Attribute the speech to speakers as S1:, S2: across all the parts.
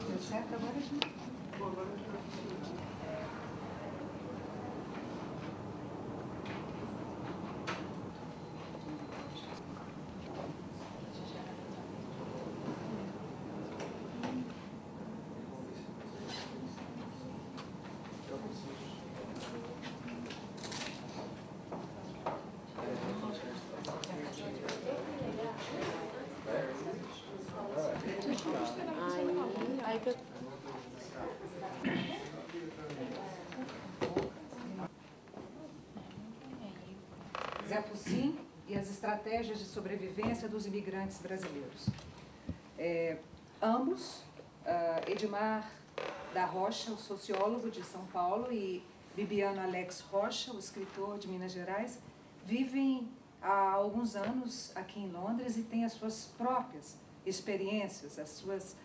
S1: Deu certo agora, gente? Zé Fucin e as estratégias de sobrevivência dos imigrantes brasileiros. Ambos, Edmar da Rocha, o sociólogo de São Paulo, e Bibiano Alex Rocha, o escritor de Minas Gerais, vivem há alguns anos aqui em Londres e têm as suas próprias experiências, as suas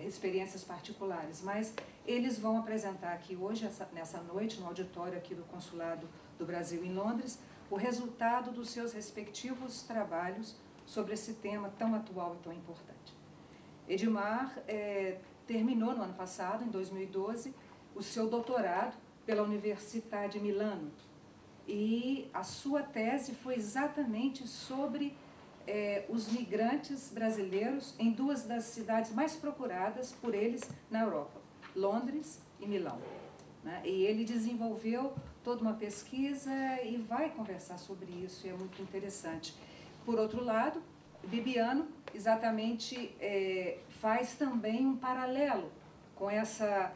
S1: experiências particulares, mas eles vão apresentar aqui hoje, nessa noite, no auditório aqui do Consulado do Brasil em Londres, o resultado dos seus respectivos trabalhos sobre esse tema tão atual e tão importante. Edmar terminou no ano passado, em 2012, o seu doutorado pela Università di Milano, e a sua tese foi exatamente sobre os migrantes brasileiros em duas das cidades mais procuradas por eles na Europa, Londres e Milão, né? E ele desenvolveu toda uma pesquisa e vai conversar sobre isso, e é muito interessante. Por outro lado, Bibiano exatamente faz também um paralelo com essa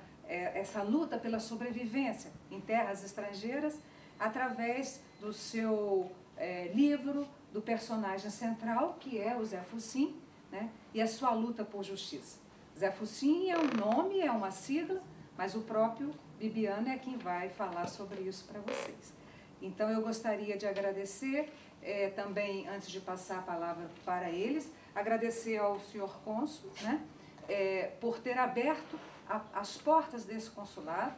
S1: luta pela sobrevivência em terras estrangeiras, através do seu livro, do personagem central, que é o Zé Fucin, né, e a sua luta por justiça. Zé Fucin é um nome, é uma sigla, mas o próprio Bibiano é quem vai falar sobre isso para vocês. Então eu gostaria de agradecer também, antes de passar a palavra para eles, agradecer ao senhor cônsul, né, por ter aberto as portas desse consulado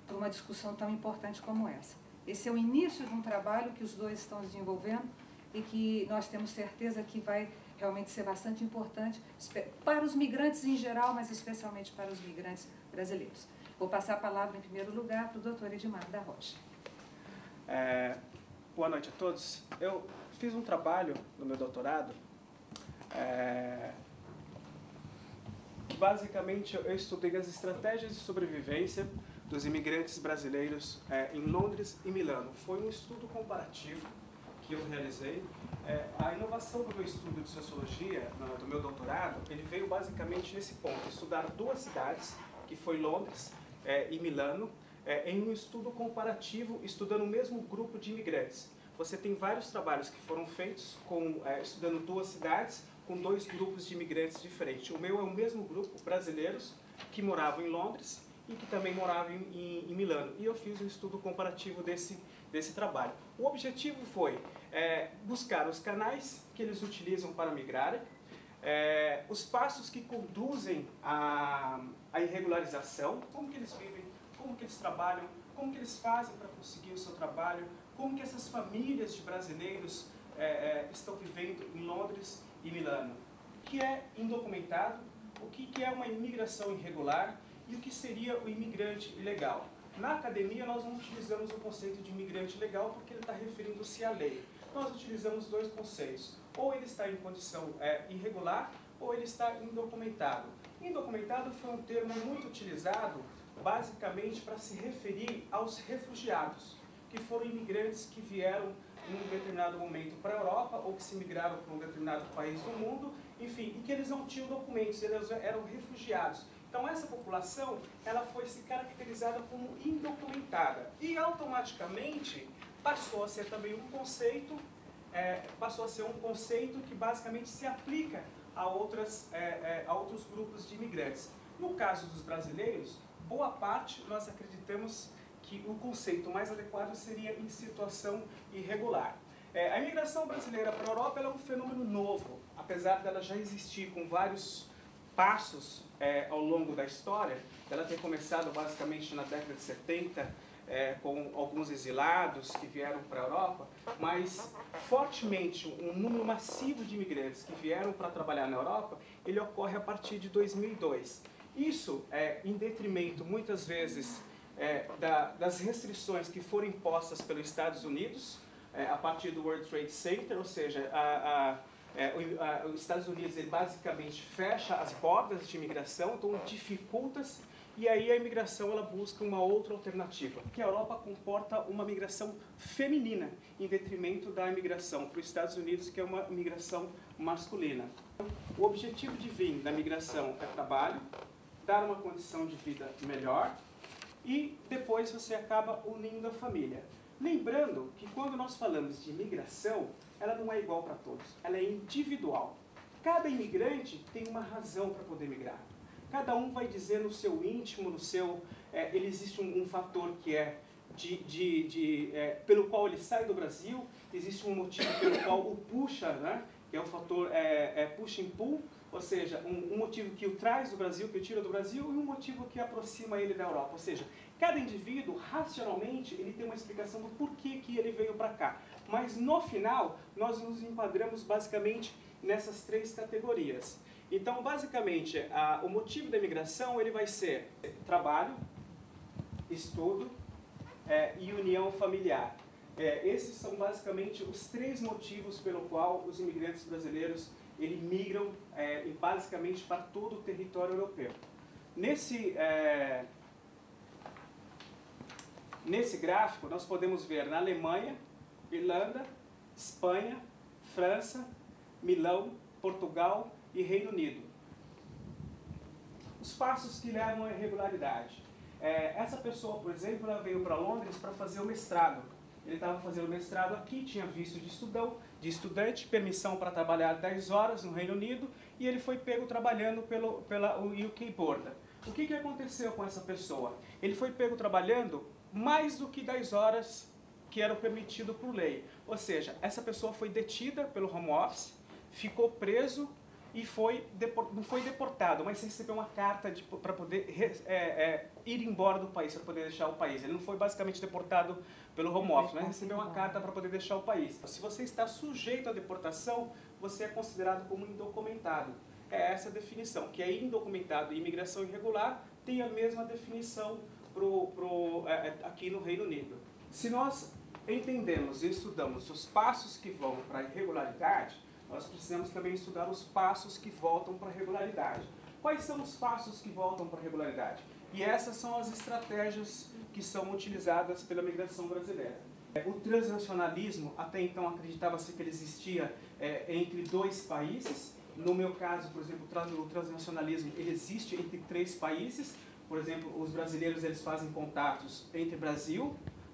S1: para uma discussão tão importante como essa. Esse é o início de um trabalho que os dois estão desenvolvendo e que nós temos certeza que vai realmente ser bastante importante para os migrantes em geral, mas especialmente para os migrantes brasileiros. Vou passar a palavra, em primeiro lugar, para o doutor Edmar da Rocha.
S2: Boa noite a todos. Eu fiz um trabalho no meu doutorado que basicamente eu estudei as estratégias de sobrevivência dos imigrantes brasileiros em Londres e Milano. Foi um estudo comparativo que eu realizei. A inovação do meu estudo de sociologia, do meu doutorado, ele veio basicamente nesse ponto, estudar duas cidades, que foi Londres e Milano, em um estudo comparativo, estudando o mesmo grupo de imigrantes. Você tem vários trabalhos que foram feitos estudando duas cidades, com dois grupos de imigrantes diferentes. O meu é o mesmo grupo, brasileiros, que moravam em Londres e que também moravam em Milano. E eu fiz um estudo comparativo desse trabalho. O objetivo foi buscar os canais que eles utilizam para migrarem, os passos que conduzem à irregularização, como que eles vivem, como que eles trabalham, como que eles fazem para conseguir o seu trabalho, como que essas famílias de brasileiros estão vivendo em Londres e Milano. O que é indocumentado, o que é uma imigração irregular e o que seria o imigrante ilegal. Na academia nós não utilizamos o conceito de imigrante ilegal porque ele está referindo-se à lei. Nós utilizamos dois conceitos, ou ele está em condição irregular ou ele está indocumentado. Indocumentado foi um termo muito utilizado basicamente para se referir aos refugiados, que foram imigrantes que vieram em um determinado momento para a Europa ou que se migraram para um determinado país do mundo, enfim, e que eles não tinham documentos, eles eram refugiados. Então essa população, ela foi se caracterizada como indocumentada e automaticamente passou a ser também um conceito, que basicamente se aplica a outros grupos de imigrantes. No caso dos brasileiros, boa parte nós acreditamos que o conceito mais adequado seria em situação irregular. A imigração brasileira para a Europa é um fenômeno novo, apesar dela já existir com vários passos ao longo da história, ela ter começado basicamente na década de 70, com alguns exilados que vieram para a Europa, mas fortemente um número massivo de imigrantes que vieram para trabalhar na Europa, ele ocorre a partir de 2002. Isso em detrimento, muitas vezes, das restrições que foram impostas pelos Estados Unidos, a partir do World Trade Center, ou seja, os Estados Unidos ele basicamente fecha as bordas de imigração, então dificulta-se, e aí a imigração ela busca uma outra alternativa, que a Europa comporta uma migração feminina, em detrimento da imigração para os Estados Unidos, que é uma imigração masculina. O objetivo divino da migração é trabalho, dar uma condição de vida melhor, e depois você acaba unindo a família. Lembrando que quando nós falamos de imigração, ela não é igual para todos, ela é individual. Cada imigrante tem uma razão para poder migrar. Cada um vai dizer no seu íntimo, ele existe um fator que é pelo qual ele sai do Brasil, existe um motivo pelo qual o puxa, né? Que é o fator push and pull, ou seja, um motivo que o traz do Brasil, que o tira do Brasil, e um motivo que aproxima ele da Europa. Ou seja, cada indivíduo, racionalmente, ele tem uma explicação do porquê que ele veio para cá. Mas, no final, nós nos enquadramos basicamente nessas três categorias. Então, basicamente, o motivo da imigração ele vai ser trabalho, estudo e união familiar. Esses são basicamente os três motivos pelo qual os imigrantes brasileiros eles migram basicamente para todo o território europeu. Nesse gráfico, nós podemos ver na Alemanha, Irlanda, Espanha, França, Milão, Portugal e Reino Unido. Os passos que levam à irregularidade. Essa pessoa, por exemplo, ela veio para Londres para fazer o mestrado. Ele estava fazendo o mestrado aqui, tinha visto de estudante, permissão para trabalhar 10 horas no Reino Unido, e ele foi pego trabalhando pela UK Border. O que aconteceu com essa pessoa? Ele foi pego trabalhando mais do que 10 horas que era permitido por lei. Ou seja, essa pessoa foi detida pelo Home Office, ficou preso e não foi deportado, mas recebeu uma carta para poder ir embora do país, para poder deixar o país. Ele não foi basicamente deportado pelo Home Office, mas recebeu uma carta para poder deixar o país. Se você está sujeito à deportação, você é considerado como indocumentado. É essa a definição, que é indocumentado e imigração irregular tem a mesma definição aqui no Reino Unido. Se nós entendemos e estudamos os passos que vão para a irregularidade, nós precisamos também estudar os passos que voltam para a regularidade. Quais são os passos que voltam para a regularidade? E essas são as estratégias que são utilizadas pela migração brasileira. O transnacionalismo, até então acreditava-se que ele existia entre dois países. No meu caso, por exemplo, o transnacionalismo ele existe entre 3 países. Por exemplo, os brasileiros eles fazem contatos entre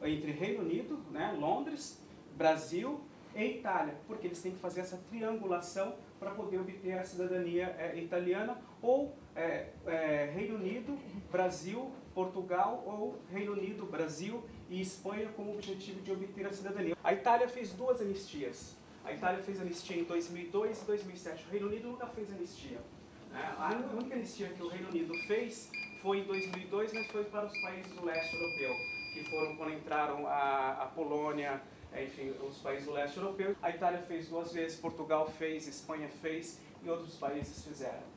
S2: entre Reino Unido, né, Londres, Brasil e Itália, porque eles têm que fazer essa triangulação para poder obter a cidadania italiana, ou Reino Unido, Brasil, Portugal, ou Reino Unido, Brasil e Espanha como objetivo de obter a cidadania. A Itália fez 2 anistias. A Itália fez anistia em 2002 e 2007. O Reino Unido nunca fez anistia. A única anistia que o Reino Unido fez foi em 2002, mas foi para os países do leste europeu, que foram quando entraram a Polônia, enfim, os países do leste europeu. A Itália fez 2 vezes, Portugal fez, Espanha fez e outros países fizeram.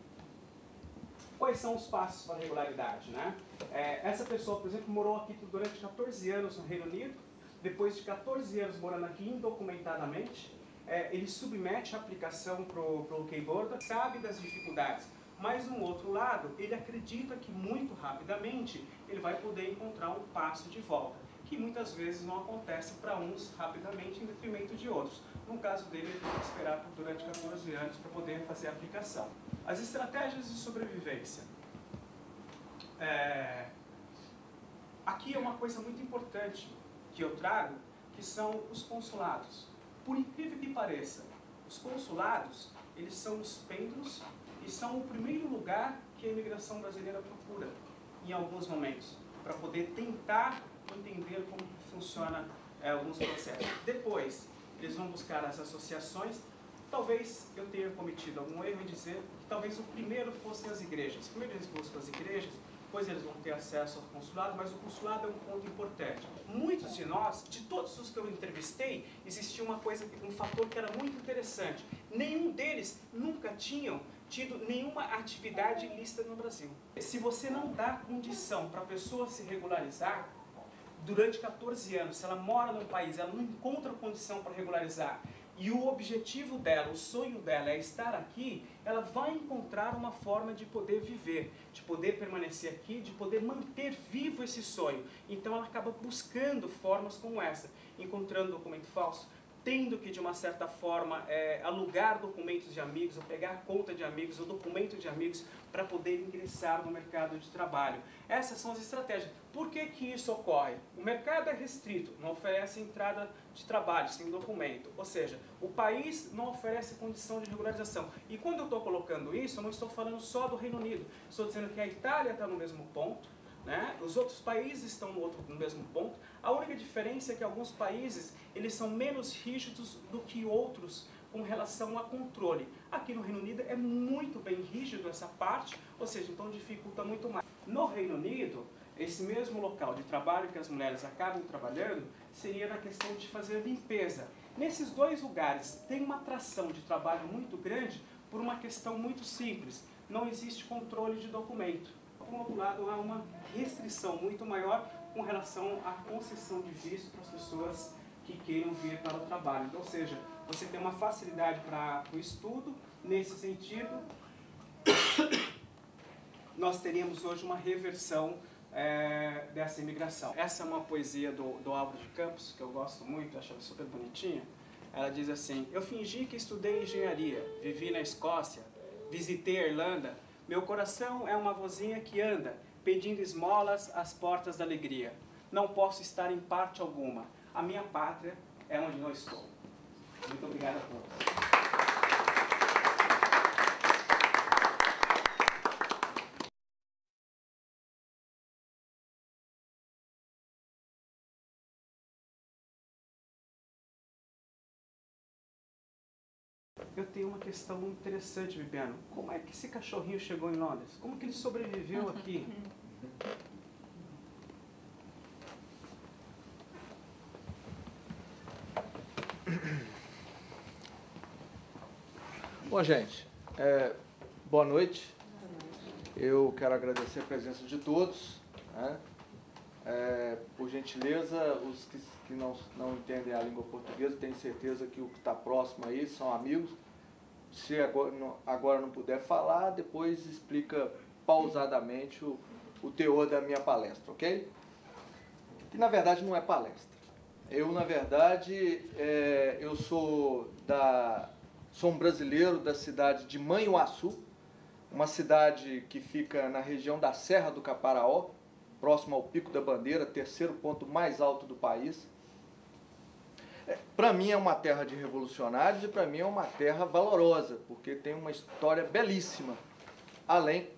S2: Quais são os passos para a regularidade, né? Essa pessoa, por exemplo, morou aqui durante 14 anos no Reino Unido. Depois de 14 anos morando aqui indocumentadamente, ele submete a aplicação para o UK Border, sabe das dificuldades, mas, no outro lado, ele acredita que muito rapidamente ele vai poder encontrar um passo de volta, que muitas vezes não acontece para uns rapidamente em detrimento de outros. No caso dele, ele tem que esperar durante 14 anos para poder fazer a aplicação. As estratégias de sobrevivência. Aqui é uma coisa muito importante que eu trago, que são os consulados. Por incrível que pareça, os consulados, eles são os pêndulos e são o primeiro lugar que a imigração brasileira procura, em alguns momentos, para poder tentar entender como funciona alguns processos. Depois, eles vão buscar as associações. Talvez eu tenha cometido algum erro em dizer que talvez o primeiro fossem as igrejas. Primeiro eles buscam as igrejas, depois eles vão ter acesso ao consulado, mas o consulado é um ponto importante. Muitos de nós, de todos os que eu entrevistei, existia um fator que era muito interessante. nenhum deles nunca tinham tido nenhuma atividade ilícita no Brasil. Se você não dá condição para a pessoa se regularizar, durante 14 anos, se ela mora num país, ela não encontra condição para regularizar, e o objetivo dela, o sonho dela é estar aqui, ela vai encontrar uma forma de poder viver, de poder permanecer aqui, de poder manter vivo esse sonho. Então ela acaba buscando formas como essa, encontrando documento falso, tendo que, de uma certa forma, alugar documentos de amigos, ou pegar conta de amigos, ou documento de amigos, para poder ingressar no mercado de trabalho. Essas são as estratégias. Por que que isso ocorre? O mercado é restrito, não oferece entrada de trabalho sem documento. Ou seja, o país não oferece condição de regularização. E quando eu estou colocando isso, eu não estou falando só do Reino Unido. Estou dizendo que a Itália está no mesmo ponto, né? Os outros países estão no mesmo ponto. A única diferença é que alguns países eles são menos rígidos do que outros com relação a controle. Aqui no Reino Unido é muito bem rígido essa parte, ou seja, então dificulta muito mais. No Reino Unido, esse mesmo local de trabalho que as mulheres acabam trabalhando seria na questão de fazer limpeza. Nesses dois lugares tem uma atração de trabalho muito grande por uma questão muito simples. Não existe controle de documento. Por outro lado, há uma restrição muito maior com relação à concessão de visto para as pessoas que queiram vir para o trabalho. Então, ou seja, você tem uma facilidade para o estudo. Nesse sentido, nós teríamos hoje uma reversão dessa imigração. Essa é uma poesia do Álvaro de Campos, que eu gosto muito, acho ela super bonitinha. Ela diz assim: eu fingi que estudei engenharia, vivi na Escócia, visitei a Irlanda, meu coração é uma vozinha que anda, pedindo esmolas às portas da alegria. Não posso estar em parte alguma, a minha pátria é onde eu estou. Muito obrigado a todos. Eu tenho uma questão muito interessante, Bibiano. Como é que esse cachorrinho chegou em Londres? Como que ele sobreviveu aqui?
S3: Bom, gente, boa noite. Eu quero agradecer a presença de todos, né? Por gentileza, os que não entendem a língua portuguesa, tenho certeza que o que está próximo aí são amigos. Se agora não puder falar, depois explica pausadamente o teor da minha palestra, ok? Que na verdade não é palestra. Eu, na verdade, eu sou um brasileiro da cidade de Manhuaçu, uma cidade que fica na região da Serra do Caparaó, próximo ao Pico da Bandeira, terceiro ponto mais alto do país. Para mim é uma terra de revolucionários e para mim é uma terra valorosa, porque tem uma história belíssima, além,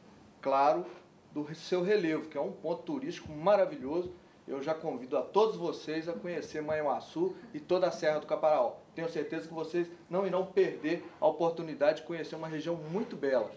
S3: claro, do seu relevo, que é um ponto turístico maravilhoso. Eu já convido a todos vocês a conhecer Manhuaçu e toda a Serra do Caparaó. Tenho certeza que vocês não irão perder a oportunidade de conhecer uma região muito bela.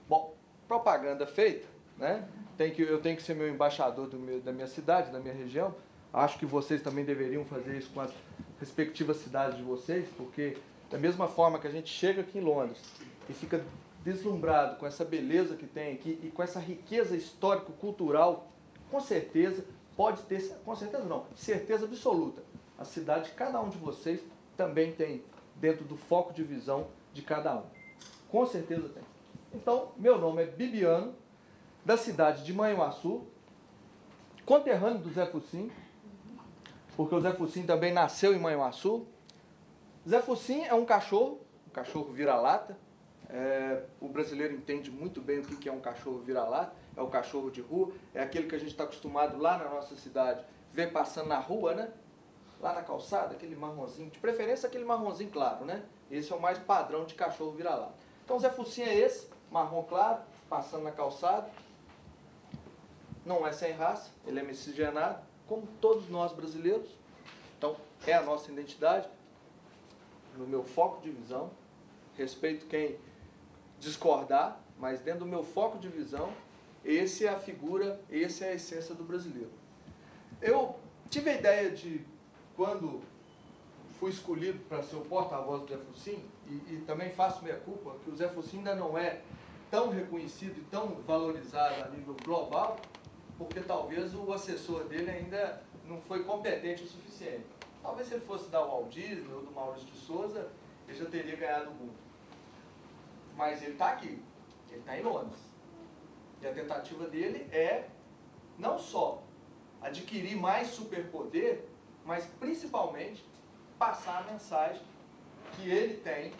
S3: Bom, propaganda feita, né? Eu tenho que ser meu embaixador da minha cidade, da minha região. Acho que vocês também deveriam fazer isso com as respectivas cidades de vocês, porque da mesma forma que a gente chega aqui em Londres e fica deslumbrado com essa beleza que tem aqui e com essa riqueza histórico-cultural, com certeza pode ter, com certeza não, certeza absoluta, a cidade de cada um de vocês também tem dentro do foco de visão de cada um. Com certeza tem. Então, meu nome é Bibiano, da cidade de Manhuaçu, conterrâneo do Zé Focinho, porque o Zé Focinho também nasceu em Manhuaçu. Zé Focinho é um cachorro vira-lata. O brasileiro entende muito bem o que é um cachorro vira-lata. É o cachorro de rua, é aquele que a gente está acostumado lá na nossa cidade, ver passando na rua, né? Lá na calçada, aquele marronzinho, de preferência aquele marronzinho claro, né? Esse é o mais padrão de cachorro vira-lata. Então o Zé Focinho é esse, marrom claro, passando na calçada. Não é sem raça, ele é miscigenado, como todos nós brasileiros. Então é a nossa identidade, no meu foco de visão. Respeito quem discordar, mas dentro do meu foco de visão, esse é a figura, essa é a essência do brasileiro. Eu tive a ideia de, quando fui escolhido para ser o porta-voz do Zé Focinho, e também faço minha culpa, que o Zé Focinho ainda não é tão reconhecido e tão valorizado a nível global, porque talvez o assessor dele ainda não foi competente o suficiente. Talvez se ele fosse da Walt Disney ou do Maurício de Souza, ele já teria ganhado o mundo. Mas ele está aqui, ele está em Londres. E a tentativa dele é não só adquirir mais superpoder, mas principalmente passar a mensagem que ele tem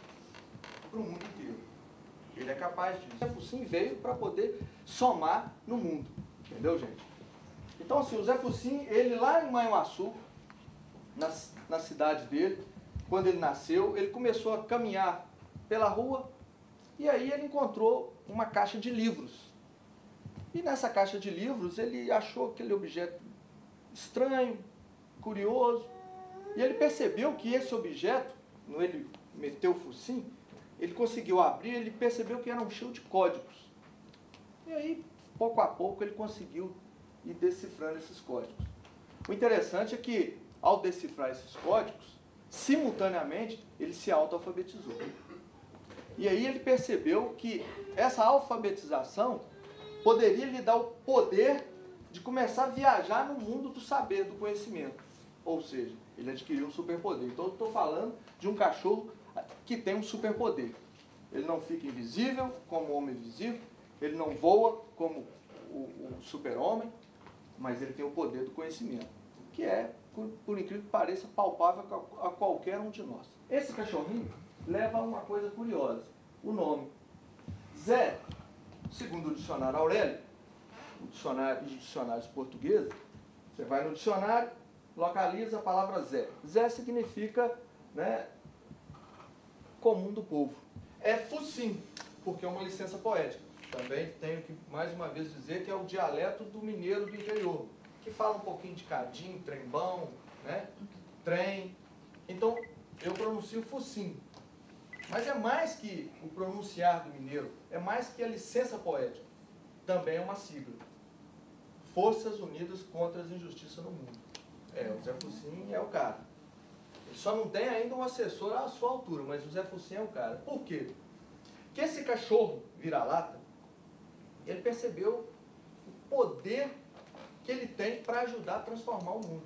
S3: para o mundo inteiro. Ele é capaz disso. O Zé Focinho veio para poder somar no mundo. Entendeu, gente? Então, assim, o Zé Focinho, ele lá em Manhuaçu, na cidade dele, quando ele nasceu, ele começou a caminhar pela rua e aí ele encontrou uma caixa de livros. E nessa caixa de livros ele achou aquele objeto estranho, curioso, e ele percebeu que esse objeto, quando ele meteu o focinho, ele conseguiu abrir, ele percebeu que era um cheio de códigos. E aí, pouco a pouco, ele conseguiu ir decifrando esses códigos. O interessante é que, ao decifrar esses códigos, simultaneamente, ele se auto-alfabetizou. E aí ele percebeu que essa alfabetização poderia lhe dar o poder de começar a viajar no mundo do saber, do conhecimento. Ou seja, ele adquiriu um superpoder. Então eu estou falando de um cachorro que tem um superpoder. Ele não fica invisível, como o homem invisível, ele não voa, como o super-homem, mas ele tem o poder do conhecimento, que é, por incrível que pareça, palpável a qualquer um de nós. Esse cachorrinho leva a uma coisa curiosa, o nome. Zé, segundo o dicionário Aurélio, os dicionários portugueses, você vai no dicionário, localiza a palavra Zé. Zé significa, né, comum do povo. É focinho, porque é uma licença poética. Também tenho que, mais uma vez, dizer que é o dialeto do mineiro do interior, que fala um pouquinho de cadinho, trembão, né, trem. Então, eu pronuncio focinho. Mas é mais que o pronunciar do mineiro, é mais que a licença poética. Também é uma sigla. Forças Unidas contra as Injustiças no Mundo. O Zé Focinho é o cara. Ele só não tem ainda um assessor à sua altura, mas o Zé Focinho é o cara. Por quê? Porque esse cachorro vira-lata, ele percebeu o poder que ele tem para ajudar a transformar o mundo.